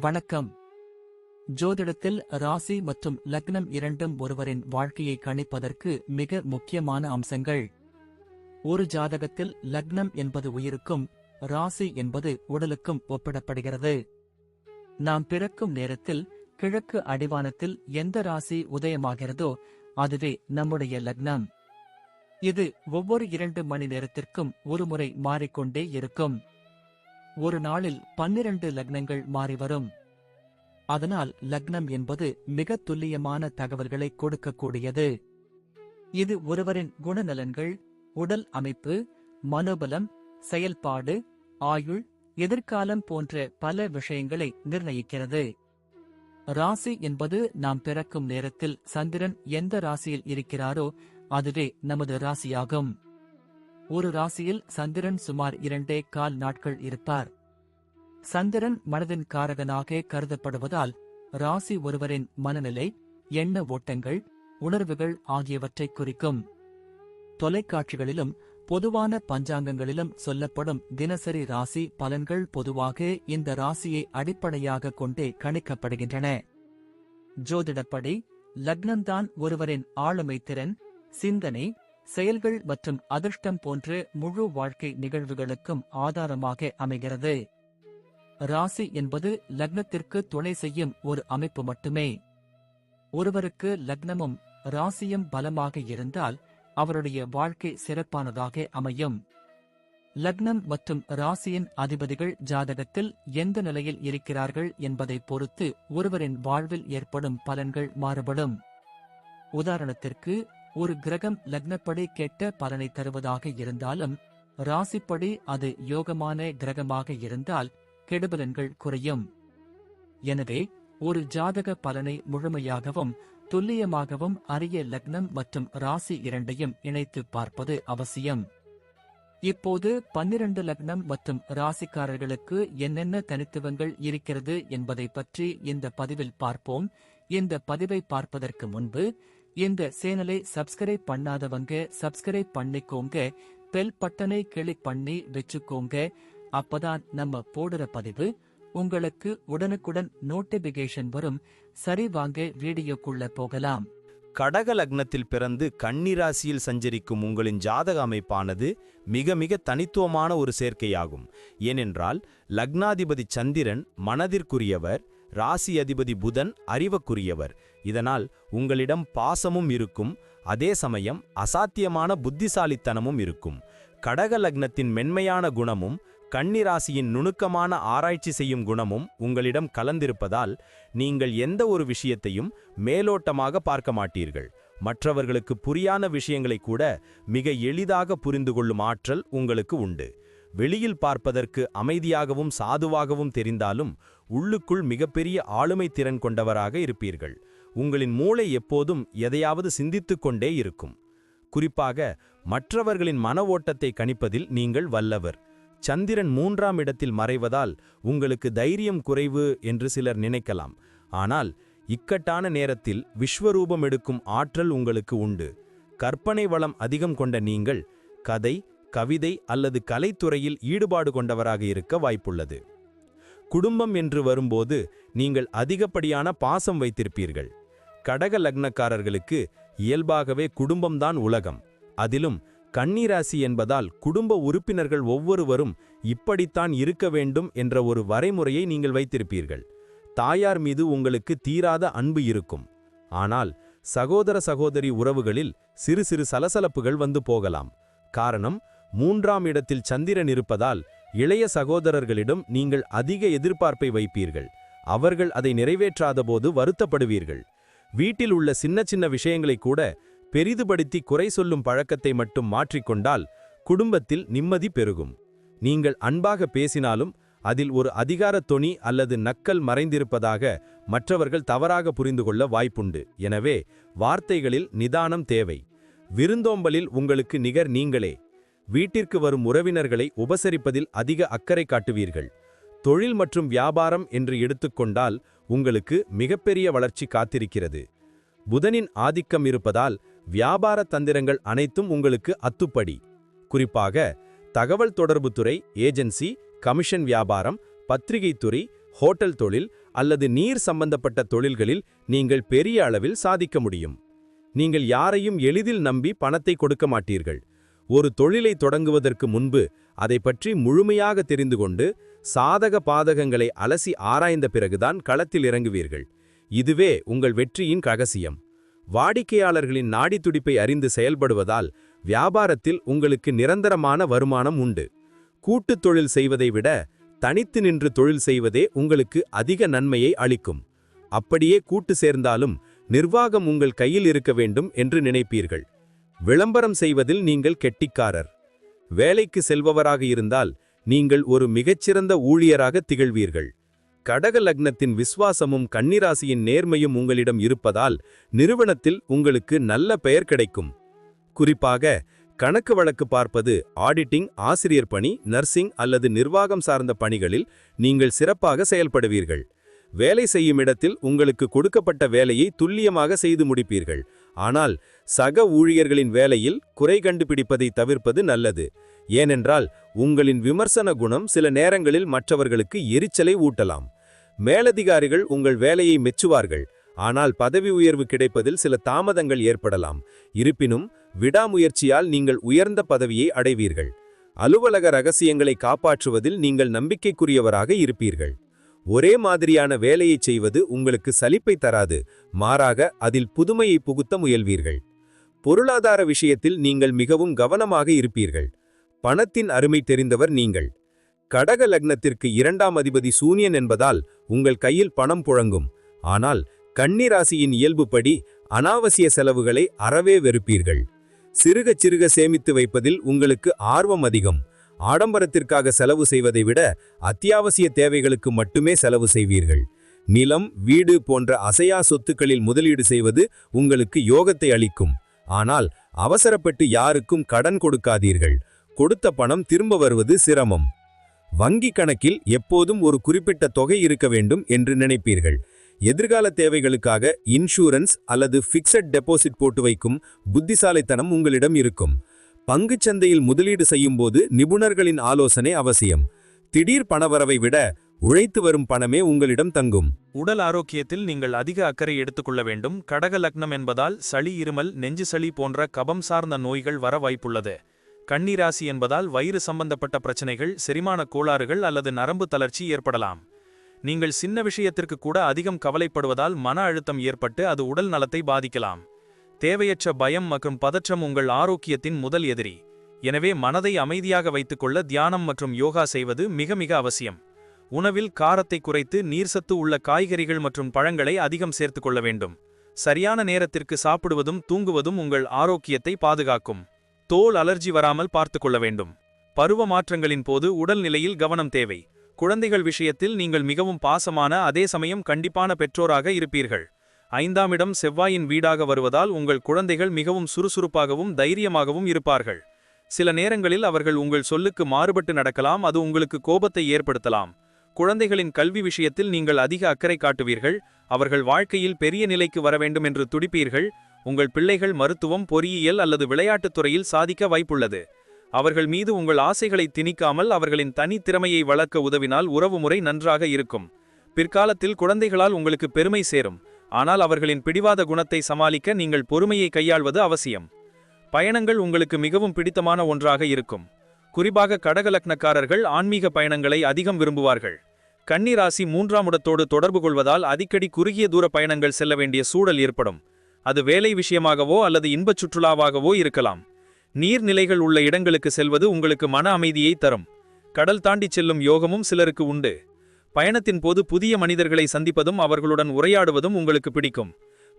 வணக்கம். ஜோதிடத்தில் ராசி மற்றும் லக்னம் இரண்டும் ஒருவரின் வாழ்க்கையை கணிப்பதற்கு மிக முக்கியமான அம்சங்கள். ஒரு ஜாதகத்தில் லக்னம் என்பது உயிருக்கும், ராசி என்பது உடலுக்கும் ஒப்பிடப்படுகிறது. நாம் பிறக்கும் நேரத்தில் கிழக்கு அடிவானத்தில் எந்த ராசி உதயமாகிறதோ அதுவே நம்முடைய லக்னம். இது ஒவ்வொரு 2 மணி நேரத்திற்கும் ஒருமுறை மாறிக்கொண்டே இருக்கும். ஒரு நாளில் 12 லக்னங்கள் மாறிவரும். அதனால் லக்னம் என்பது மிக துல்லியமான தகவல்களை கொடுக்கக்கூடியது. இது ஒருவரின் குணநலன்கள், உடல் அமைப்பு, மனோபலம், செயல்பாடு, ஆயுள், எதிர்காலம் போன்ற பல விஷயங்களை நிர்ணயிக்கிறது. ராசி என்பது நாம் பிறக்கும் நேரத்தில் சந்திரன் எந்த ராசியில் இருக்கிறாரோ அதுவே நமது ராசியாகும். ஒரு ராசியில் சந்திரன் சுமார் 2.25 நாட்கள் இருப்பார். சந்திரன் மனதின் காரகனாக கருதப்படுவதால் ராசி ஒருவரின் மனநிலை, எண்ண ஓட்டங்கள், உணர்வுகள் ஆகியவற்றை குறிக்கும். தொலைக்காட்சிகளிலும் பொதுவான பஞ்சாங்கங்களிலும் சொல்லப்படும் தினசரி ராசி பலன்கள் பொதுவாக இந்த ராசியை அடிப்படையாக கொண்டே கணிக்கப்படுகின்றன. ஜோதிடப்படி லக்னம்தான் ஒருவரின் ஆளுமை திறன், சிந்தனை, செயல்கள் மற்றும் அதிர்ஷ்டம் போன்ற முழு வாழ்க்கை நிகழ்வுகளுக்கும் ஆதாரமாக அமைகிறது. ராசி என்பது லக்னத்திற்கு துணை செய்யும் ஒரு அமைப்பு மட்டுமே. ஒருவருக்கு லக்னமும் ராசியும் பலமாக இருந்தால் அவருடைய வாழ்க்கை சிறப்பானதாக அமையும். லக்னம் மற்றும் ராசியின் அதிபதிகள் ஜாதகத்தில் எந்த நிலையில் இருக்கிறார்கள் என்பதை பொறுத்து ஒருவரின் வாழ்வில் ஏற்படும் பலன்கள் மாறுபடும். உதாரணத்திற்கு, ஒரு கிரகம் லக்னப்படி கெட்ட பலனை தருவதாக இருந்தாலும் ராசிப்படி அது யோகமான கிரகமாக இருந்தால் கெடுபலன்கள் குறையும். எனவே ஒரு ஜாதக பலனை முழுமையாகவும் துல்லியமாகவும் அறிய லக்னம் மற்றும் ராசி இரண்டையும் இணைத்து பார்ப்பது அவசியம். இப்போது 12 லக்னம் மற்றும் ராசிக்காரர்களுக்கு என்னென்ன தனித்துவங்கள் இருக்கிறது என்பதை பற்றி இந்த பதிவில் பார்ப்போம். இந்த பதிவை பார்ப்பதற்கு முன்பு இந்த சேனலை சப்ஸ்கிரைப் பண்ணாதவங்க சப்ஸ்கிரைப் பண்ணிக்கோங்க, பெல் பட்டனை கிளிக் பண்ணி வச்சுக்கோங்க. அப்பதான் நம்ம போடுற பதிவு உங்களுக்கு உடனுக்குடன் நோட்டிபிகேஷன் வரும். சரி, வாங்க வீடியோக்குள்ள போகலாம். கடக லக்னத்தில் பிறந்து கன்னிராசியில் சஞ்சரிக்கும் உங்களின் ஜாதக அமைப்பானது மிக மிக தனித்துவமான ஒரு சேர்க்கையாகும். ஏனென்றால் லக்னாதிபதி சந்திரன் மனதிற்குரியவர், ராசி அதிபதி புதன் அறிவுக்குரியவர். இதனால் உங்களிடம் பாசமும் இருக்கும், அதே சமயம் அசாத்தியமான புத்திசாலித்தனமும் இருக்கும். கடக லக்னத்தின் மென்மையான குணமும் கன்னிராசியின் நுணுக்கமான ஆராய்ச்சி செய்யும் குணமும் உங்களிடம் கலந்திருப்பதால் நீங்கள் எந்த ஒரு விஷயத்தையும் மேலோட்டமாக பார்க்க மாட்டீர்கள். மற்றவர்களுக்கு புரியான விஷயங்களை கூட மிக எளிதாக புரிந்து கொள்ளும் ஆற்றல் உங்களுக்கு உண்டு. வெளியில் பார்ப்பதற்கு அமைதியாகவும் சாதுவாகவும் தெரிந்தாலும் உள்ளுக்குள் மிகப்பெரிய ஆளுமை திறன் கொண்டவராக இருப்பீர்கள். உங்களின் மூளை எப்போதும் எதையாவது சிந்தித்துக் கொண்டே இருக்கும். குறிப்பாக மற்றவர்களின் மன ஓட்டத்தை கணிப்பதில் நீங்கள் வல்லவர். சந்திரன் 3ஆம் இடத்தில் மறைவதால் உங்களுக்கு தைரியம் குறைவு என்று சிலர் நினைக்கலாம். ஆனால் இக்கட்டான நேரத்தில் விஸ்வரூபம் எடுக்கும் ஆற்றல் உங்களுக்கு உண்டு. கற்பனை வளம் அதிகம் கொண்ட நீங்கள் கதை, கவிதை அல்லது கலைத்துறையில் ஈடுபாடு கொண்டவராக இருக்க வாய்ப்புள்ளது. குடும்பம் என்று வரும்போது நீங்கள் அதிகப்படியான பாசம் வைத்திருப்பீர்கள். கடக லக்னக்காரர்களுக்கு இயல்பாகவே குடும்பம்தான் உலகம். அதிலும் கன்னிராசி என்பதால் குடும்ப உறுப்பினர்கள் ஒவ்வொருவரும் இப்படித்தான் இருக்க வேண்டும் என்ற ஒரு வரைமுறையை நீங்கள் வைத்திருப்பீர்கள். தாயார் மீது உங்களுக்கு தீராத அன்பு இருக்கும். ஆனால் சகோதர சகோதரி உறவுகளில் சிறு சிறு சலசலப்புகள் வந்து போகலாம். காரணம், 3ஆம் இடத்தில் சந்திரன் இருப்பதால் இளைய சகோதரர்களிடம் நீங்கள் அதிக எதிர்பார்ப்பை வைப்பீர்கள். அவர்கள் அதை நிறைவேற்றாத போது வருத்தப்படுவீர்கள். வீட்டில் உள்ள சின்ன சின்ன விஷயங்களை கூட பெரிதுபடுத்தி குறை சொல்லும் பழக்கத்தை மட்டும் மாற்றிக்கொண்டால் குடும்பத்தில் நிம்மதி பெருகும். நீங்கள் அன்பாக பேசினாலும் அதில் ஒரு அதிகார தொனி அல்லது நக்கல் மறைந்திருப்பதாக மற்றவர்கள் தவறாக புரிந்து கொள்ள வாய்ப்புண்டு. எனவே வார்த்தைகளில் நிதானம் தேவை. விருந்தோம்பலில் உங்களுக்கு நிகர் நீங்களே. வீட்டிற்கு வரும் உறவினர்களை உபசரிப்பதில் அதிக அக்கறை காட்டுவீர்கள். தொழில் மற்றும் வியாபாரம் என்று எடுத்துக்கொண்டால் உங்களுக்கு மிகப்பெரிய வளர்ச்சி காத்திருக்கிறது. புதனின் ஆதிக்கம் இருப்பதால் வியாபார தந்திரங்கள் அனைத்தும் உங்களுக்கு அத்துப்படி. குறிப்பாக தகவல் தொடர்புத்துறை, ஏஜென்சி, கமிஷன் வியாபாரம், பத்திரிகை துறை, ஹோட்டல் தொழில், அல்லது நீர் சம்பந்தப்பட்ட தொழில்களில் நீங்கள் பெரிய அளவில் சாதிக்க முடியும். நீங்கள் யாரையும் எளிதில் நம்பி பணத்தை கொடுக்க மாட்டீர்கள். ஒரு தொழிலை தொடங்குவதற்கு முன்பு அதை பற்றி முழுமையாக தெரிந்து கொண்டு சாதக பாதகங்களை அலசி ஆராய்ந்த பிறகுதான் களத்தில் இறங்குவீர்கள். இதுவே உங்கள் வெற்றியின் ரகசியம். வாடிக்கையாளர்களின் நாடித்துடிப்பை அறிந்து செயல்படுவதால் வியாபாரத்தில் உங்களுக்கு நிரந்தரமான வருமானம் உண்டு. கூட்டுத் தொழில் செய்வதை விட தனித்து நின்று தொழில் செய்வதே உங்களுக்கு அதிக நன்மையை அளிக்கும். அப்படியே கூட்டு சேர்ந்தாலும் நிர்வாகம் உங்கள் கையில் இருக்க வேண்டும் என்று நினைப்பீர்கள். விளம்பரம் செய்வதில் நீங்கள் கெட்டிக்காரர். வேலைக்கு செல்பவராக இருந்தால் நீங்கள் ஒரு மிகச்சிறந்த ஊழியராக திகழ்வீர்கள். கடக லக்னத்தின் விசுவாசமும் கன்னிராசியின் நேர்மையும் உங்களிடம் இருப்பதால் நிறுவனத்தில் உங்களுக்கு நல்ல பெயர் கிடைக்கும். குறிப்பாக கணக்கு வழக்கு பார்ப்பது, ஆடிட்டிங், ஆசிரியர் பணி, நர்சிங் அல்லது நிர்வாகம் சார்ந்த பணிகளில் நீங்கள் சிறப்பாக செயல்படுவீர்கள். வேலை செய்யும் இடத்தில் உங்களுக்கு கொடுக்கப்பட்ட வேலையை துல்லியமாக செய்து முடிப்பீர்கள். ஆனால் சக ஊழியர்களின் வேலையில் குறை கண்டுபிடிப்பதை தவிர்ப்பது நல்லது. ஏனென்றால் உங்களின் விமர்சன குணம் சில நேரங்களில் மற்றவர்களுக்கு எரிச்சலை ஊட்டலாம். மேலதிகாரிகள் உங்கள் வேலையை மெச்சுவார்கள், ஆனால் பதவி உயர்வு கிடைப்பதில் சில தாமதங்கள் ஏற்படலாம். இருப்பினும் விடாமுயற்சியால் நீங்கள் உயர்ந்த பதவியை அடைவீர்கள். அலுவலக ரகசியங்களை காப்பாற்றுவதில் நீங்கள் நம்பிக்கைக்குரியவராக இருப்பீர்கள். ஒரே மாதிரியான வேலையை செய்வது உங்களுக்கு சலிப்பை தராது, மாறாக அதில் புதுமையை புகுத்த முயல்வீர்கள். பொருளாதார விஷயத்தில் நீங்கள் மிகவும் கவனமாக இருப்பீர்கள். பணத்தின் அருமை தெரிந்தவர் நீங்கள். கடக லக்னத்திற்கு 2ஆம் அதிபதி சூரியன் என்பதால் உங்கள் கையில் பணம் புழங்கும். ஆனால் கன்னிராசியின் இயல்புப்படி அனாவசிய செலவுகளை அறவே வெறுப்பீர்கள். சிறுக சிறுக சேமித்து வைப்பதில் உங்களுக்கு ஆர்வம் அதிகம். ஆடம்பரத்திற்காக செலவு செய்வதை விட அத்தியாவசிய தேவைகளுக்கு மட்டுமே செலவு செய்வீர்கள். நிலம், வீடு போன்ற அசையா சொத்துக்களில் முதலீடு செய்வது உங்களுக்கு யோகத்தை அளிக்கும். ஆனால் அவசரப்பட்டு யாருக்கும் கடன் கொடுக்காதீர்கள். கொடுத்த பணம் திரும்ப வருவது சிரமம். வங்கி கணக்கில் எப்போதும் ஒரு குறிப்பிட்ட தொகை இருக்க வேண்டும் என்று நினைப்பீர்கள். எதிர்கால தேவைகளுக்காக இன்சூரன்ஸ் அல்லது ஃபிக்ஸட் டெபாசிட் போட்டு வைக்கும் புத்திசாலித்தனம் உங்களிடம் இருக்கும். பங்குச்சந்தையில் முதலீடு செய்யும்போது நிபுணர்களின் ஆலோசனை அவசியம். திடீர் பணவரவை விட உழைத்து வரும் பணமே உங்களிடம் தங்கும். உடல் ஆரோக்கியத்தில் நீங்கள் அதிக அக்கறை எடுத்துக்கொள்ள வேண்டும். கடக லக்னம் என்பதால் சளி, இருமல், நெஞ்சு சளி போன்ற கபம் சார்ந்த நோய்கள் வர வாய்ப்புள்ளது. கன்னிராசி என்பதால் வயிறு சம்பந்தப்பட்ட பிரச்சனைகள், செரிமான கோளாறுகள் அல்லது நரம்பு தளர்ச்சி ஏற்படலாம். நீங்கள் சின்ன விஷயத்திற்கு கூட அதிகம் கவலைப்படுவதால் மன அழுத்தம் ஏற்பட்டு அது உடல் நலத்தை பாதிக்கலாம். தேவையற்ற பயம் மற்றும் பதற்றம் உங்கள் ஆரோக்கியத்தின் முதல் எதிரி. எனவே மனதை அமைதியாக வைத்துக்கொள்ள தியானம் மற்றும் யோகா செய்வது மிக மிக அவசியம். உணவில் காரத்தை குறைத்து நீர்சத்து உள்ள காய்கறிகள் மற்றும் பழங்களை அதிகம் சேர்த்துக்கொள்ள வேண்டும். சரியான நேரத்திற்கு சாப்பிடுவதும் தூங்குவதும் உங்கள் ஆரோக்கியத்தை பாதுகாக்கும். தோல் அலர்ஜி வராமல் பார்த்துக்கொள்ள வேண்டும். பருவ மாற்றங்களின் போது உடல்நிலையில் கவனம் தேவை. குழந்தைகள் விஷயத்தில் நீங்கள் மிகவும் பாசமான அதே சமயம் கண்டிப்பான பெற்றோராக இருப்பீர்கள். 5ஆம் இடம் செவ்வாயின் வீடாக வருவதால் உங்கள் குழந்தைகள் மிகவும் சுறுசுறுப்பாகவும் தைரியமாகவும் இருப்பார்கள். சில நேரங்களில் அவர்கள் உங்கள் சொல்லுக்கு மாறுபட்டு நடக்கலாம், அது உங்களுக்கு கோபத்தை ஏற்படுத்தலாம். குழந்தைகளின் கல்வி விஷயத்தில் நீங்கள் அதிக அக்கறை காட்டுவீர்கள். அவர்கள் வாழ்க்கையில் பெரிய நிலைக்கு வர வேண்டும் என்று துடிப்பீர்கள். உங்கள் பிள்ளைகள் மருத்துவம், பொறியியல் அல்லது விளையாட்டுத் துறையில் சாதிக்க வாய்ப்புள்ளது. அவர்கள் மீது உங்கள் ஆசைகளை திணிக்காமல் அவர்களின் தனி திறமையை வளர்க்க உதவினால் உறவுமுறை நன்றாக இருக்கும். பிற்காலத்தில் குழந்தைகளால் உங்களுக்கு பெருமை சேரும். ஆனால் அவர்களின் பிடிவாத குணத்தை சமாளிக்க நீங்கள் பொறுமையை கையாள்வது அவசியம். பயணங்கள் உங்களுக்கு மிகவும் பிடித்தமான ஒன்றாக இருக்கும். குறிப்பாக கடகலக்னக்காரர்கள் ஆன்மீக பயணங்களை அதிகம் விரும்புவார்கள். கன்னிராசி 3ஆம் இடத்தோடு தொடர்பு கொள்வதால் அடிக்கடி குறுகிய தூர பயணங்கள் செல்ல வேண்டிய சூழல் ஏற்படும். அது வேலை விஷயமாகவோ அல்லது இன்பச் சுற்றுலாவாகவோ இருக்கலாம். நீர்நிலைகள் உள்ள இடங்களுக்கு செல்வது உங்களுக்கு மன அமைதியை தரும். கடல் தாண்டி செல்லும் யோகமும் சிலருக்கு உண்டு. பயணத்தின் போது புதிய மனிதர்களை சந்திப்பதும் அவர்களுடன் உரையாடுவதும் உங்களுக்கு பிடிக்கும்.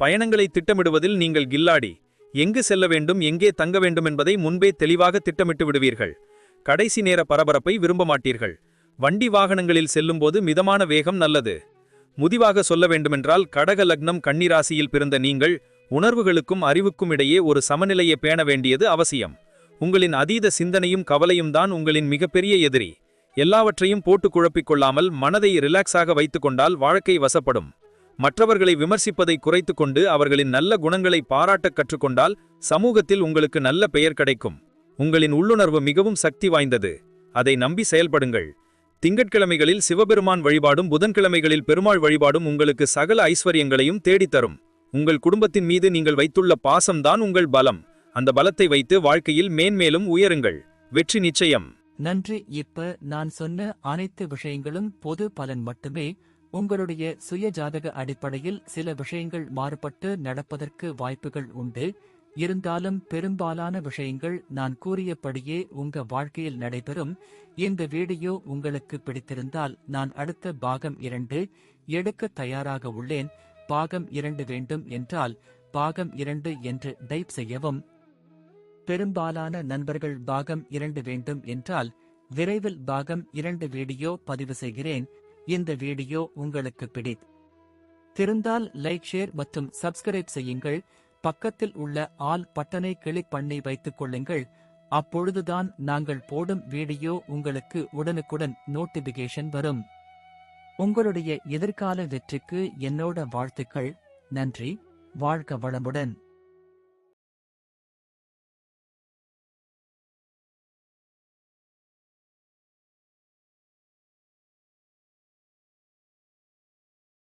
பயணங்களை திட்டமிடுவதில் நீங்கள் கில்லாடி. எங்கு செல்ல வேண்டும், எங்கே தங்க வேண்டும் என்பதை முன்பே தெளிவாக திட்டமிட்டு விடுவீர்கள். கடைசி நேர பரபரப்பை விரும்ப மாட்டீர்கள். வண்டி வாகனங்களில் செல்லும்போது மிதமான வேகம் நல்லது. முதிவாக சொல்ல வேண்டுமென்றால் கடக லக்னம் கன்னிராசியில் பிறந்த நீங்கள் உணர்வுகளுக்கும் அறிவுக்கும் இடையே ஒரு சமநிலையை பேண வேண்டியது அவசியம். உங்களின் அதீத சிந்தனையும் கவலையும் தான் உங்களின் மிகப்பெரிய எதிரி. எல்லாவற்றையும் போட்டு குழப்பிக் கொள்ளாமல் மனதை ரிலாக்ஸாக வைத்துக்கொண்டால் வாழ்க்கை வசப்படும். மற்றவர்களை விமர்சிப்பதை குறைத்து கொண்டு அவர்களின் நல்ல குணங்களை பாராட்டக் கற்றுக்கொண்டால் சமூகத்தில் உங்களுக்கு நல்ல பெயர் கிடைக்கும். உங்களின் உள்ளுணர்வு மிகவும் சக்தி வாய்ந்தது. அதை நம்பி செயல்படுங்கள். திங்கட்கிழமைகளில் சிவபெருமான் வழிபாடும் புதன்கிழமைகளில் பெருமாள் வழிபாடும் உங்களுக்கு சகல ஐஸ்வர்யங்களையும் தேடித்தரும். உங்கள் குடும்பத்தின் மீது நீங்கள் வைத்துள்ள பாசம்தான் உங்கள் பலம். அந்த பலத்தை வைத்து வாழ்க்கையில் மேன்மேலும் உயருங்கள். வெற்றி நிச்சயம். நன்றி. இப்ப நான் சொன்ன அனைத்து விஷயங்களும் பொது பலன் மட்டுமே. உங்களுடைய சுய ஜாதக அடிப்படையில் சில விஷயங்கள் மாறுபட்டு நடப்பதற்கு வாய்ப்புகள் உண்டு. இருந்தாலும் பெரும்பாலான விஷயங்கள் நான் கூறியபடியே உங்க வாழ்க்கையில் நடைபெறும். இந்த வீடியோ உங்களுக்கு பிடித்திருந்தால் நான் அடுத்த பாகம் 2 எடுக்க தயாராக உள்ளேன். பாகம் 2 வேண்டும் என்றால் பாகம் 2 என்று டைப் செய்யவும். பெரும்பாலான நண்பர்கள் பாகம் 2 வேண்டும் என்றால் விரைவில் பாகம் 2 வீடியோ பதிவு செய்கிறேன். இந்த வீடியோ உங்களுக்கு பிடித்திருந்தால் லைக், ஷேர் மற்றும் சப்ஸ்கிரைப் செய்யுங்கள். பக்கத்தில் உள்ள ஆல் பட்டனை கிளிக் பண்ணி வைத்துக் கொள்ளுங்கள். அப்பொழுதுதான் நாங்கள் போடும் வீடியோ உங்களுக்கு உடனுக்குடன் நோட்டிபிகேஷன் வரும். உங்களுடைய எதிர்கால வெற்றிக்கு என்னோட வாழ்த்துக்கள். நன்றி. வாழ்க வளமுடன்.